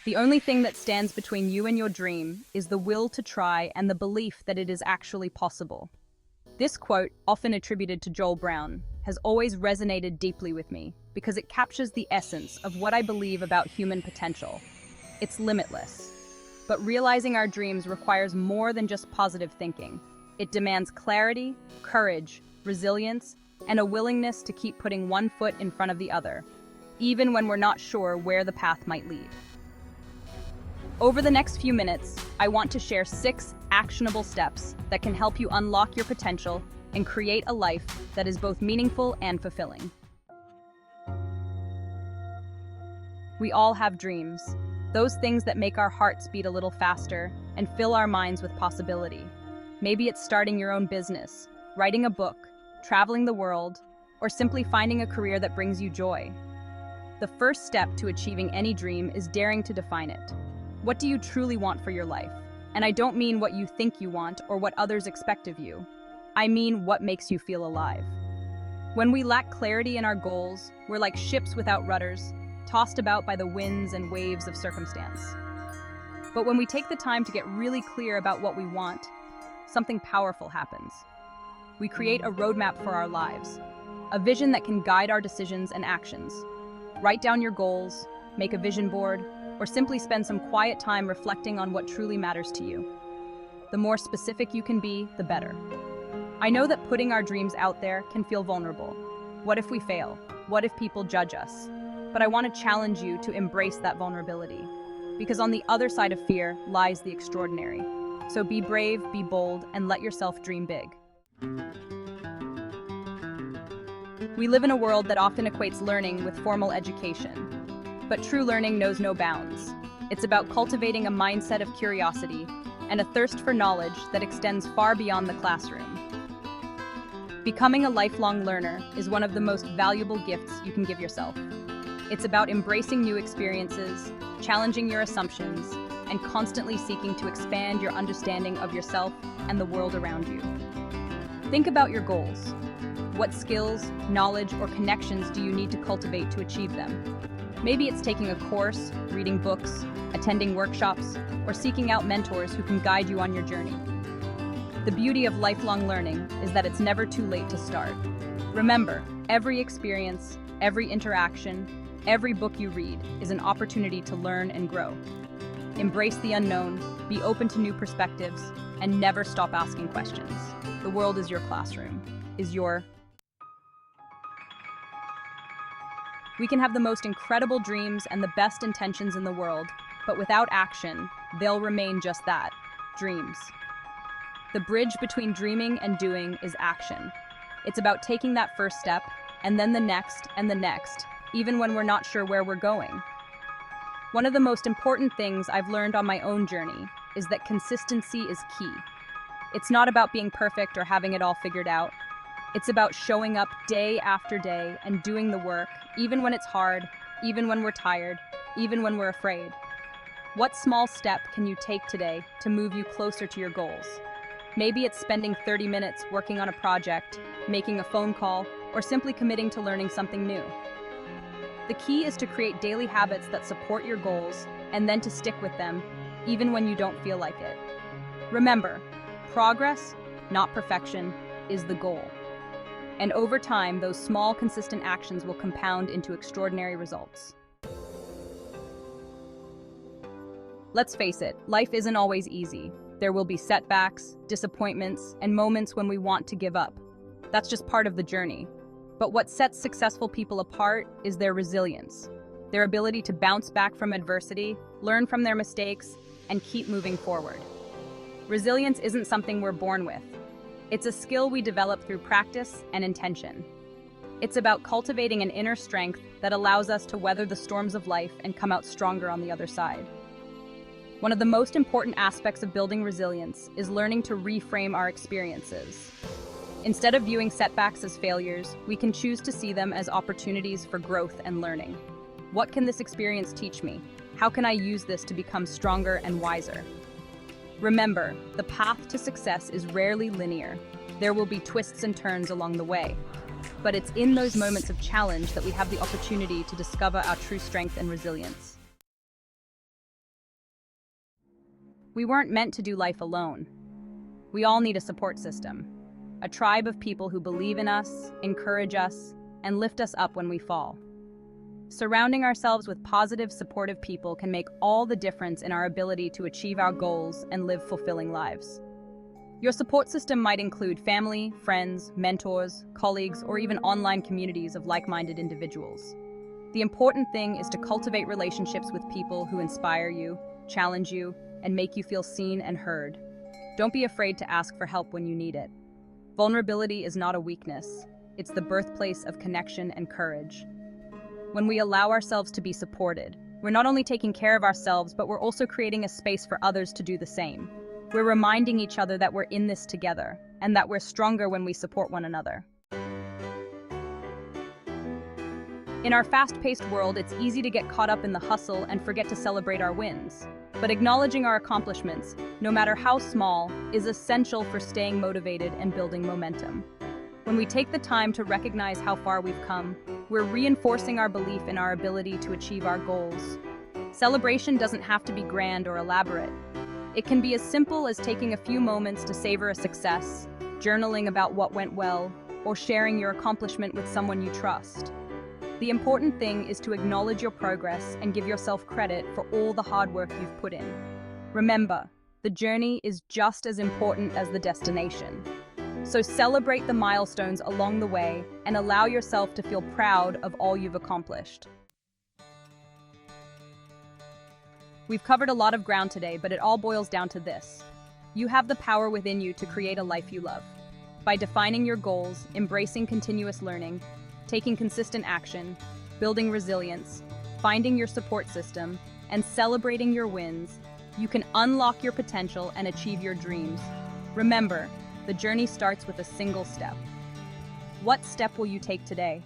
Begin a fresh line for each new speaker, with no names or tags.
The only thing that stands between you and your dream is the will to try and the belief that it is actually possible. This quote, often attributed to Joel Brown, has always resonated deeply with me because it captures the essence of what I believe about human potential. It's limitless. But realizing our dreams requires more than just positive thinking. It demands clarity, courage, resilience, and a willingness to keep putting one foot in front of the other, even when we're not sure where the path might lead. Over the next few minutes, I want to share 6 actionable steps that can help you unlock your potential and create a life that is both meaningful and fulfilling. We all have dreams, those things that make our hearts beat a little faster and fill our minds with possibility. Maybe it's starting your own business, writing a book, traveling the world, or simply finding a career that brings you joy. The first step to achieving any dream is daring to define it. What do you truly want for your life? And I don't mean what you think you want or what others expect of you. I mean what makes you feel alive. When we lack clarity in our goals, we're like ships without rudders, tossed about by the winds and waves of circumstance. But when we take the time to get really clear about what we want, something powerful happens. We create a roadmap for our lives, a vision that can guide our decisions and actions. Write down your goals, make a vision board, or simply spend some quiet time reflecting on what truly matters to you. The more specific you can be, the better. I know that putting our dreams out there can feel vulnerable. What if we fail? What if people judge us? But I want to challenge you to embrace that vulnerability, because on the other side of fear lies the extraordinary. So be brave, be bold, and let yourself dream big. We live in a world that often equates learning with formal education. But true learning knows no bounds. It's about cultivating a mindset of curiosity and a thirst for knowledge that extends far beyond the classroom. Becoming a lifelong learner is one of the most valuable gifts you can give yourself. It's about embracing new experiences, challenging your assumptions, and constantly seeking to expand your understanding of yourself and the world around you. Think about your goals. What skills, knowledge, or connections do you need to cultivate to achieve them? Maybe it's taking a course, reading books, attending workshops, or seeking out mentors who can guide you on your journey. The beauty of lifelong learning is that it's never too late to start. Remember, every experience, every interaction, every book you read is an opportunity to learn and grow. Embrace the unknown, be open to new perspectives, and never stop asking questions. The world is your classroom. We can have the most incredible dreams and the best intentions in the world, but without action, they'll remain just that, dreams. The bridge between dreaming and doing is action. It's about taking that first step, and then the next, even when we're not sure where we're going. One of the most important things I've learned on my own journey is that consistency is key. It's not about being perfect or having it all figured out. It's about showing up day after day and doing the work, even when it's hard, even when we're tired, even when we're afraid. What small step can you take today to move you closer to your goals? Maybe it's spending 30 minutes working on a project, making a phone call, or simply committing to learning something new. The key is to create daily habits that support your goals and then to stick with them, even when you don't feel like it. Remember, progress, not perfection, is the goal. And over time, those small, consistent actions will compound into extraordinary results. Let's face it, life isn't always easy. There will be setbacks, disappointments, and moments when we want to give up. That's just part of the journey. But what sets successful people apart is their resilience, their ability to bounce back from adversity, learn from their mistakes, and keep moving forward. Resilience isn't something we're born with. It's a skill we develop through practice and intention. It's about cultivating an inner strength that allows us to weather the storms of life and come out stronger on the other side. One of the most important aspects of building resilience is learning to reframe our experiences. Instead of viewing setbacks as failures, we can choose to see them as opportunities for growth and learning. What can this experience teach me? How can I use this to become stronger and wiser? Remember, the path to success is rarely linear. There will be twists and turns along the way. But it's in those moments of challenge that we have the opportunity to discover our true strength and resilience. We weren't meant to do life alone. We all need a support system, a tribe of people who believe in us, encourage us, and lift us up when we fall. Surrounding ourselves with positive, supportive people can make all the difference in our ability to achieve our goals and live fulfilling lives. Your support system might include family, friends, mentors, colleagues, or even online communities of like-minded individuals. The important thing is to cultivate relationships with people who inspire you, challenge you, and make you feel seen and heard. Don't be afraid to ask for help when you need it. Vulnerability is not a weakness. It's the birthplace of connection and courage. When we allow ourselves to be supported, we're not only taking care of ourselves, but we're also creating a space for others to do the same. We're reminding each other that we're in this together, and that we're stronger when we support one another. In our fast-paced world, it's easy to get caught up in the hustle and forget to celebrate our wins. But acknowledging our accomplishments, no matter how small, is essential for staying motivated and building momentum. When we take the time to recognize how far we've come, we're reinforcing our belief in our ability to achieve our goals. Celebration doesn't have to be grand or elaborate. It can be as simple as taking a few moments to savor a success, journaling about what went well, or sharing your accomplishment with someone you trust. The important thing is to acknowledge your progress and give yourself credit for all the hard work you've put in. Remember, the journey is just as important as the destination. So celebrate the milestones along the way and allow yourself to feel proud of all you've accomplished. We've covered a lot of ground today, but it all boils down to this. You have the power within you to create a life you love. By defining your goals, embracing continuous learning, taking consistent action, building resilience, finding your support system, and celebrating your wins, you can unlock your potential and achieve your dreams. Remember, the journey starts with a single step. What step will you take today?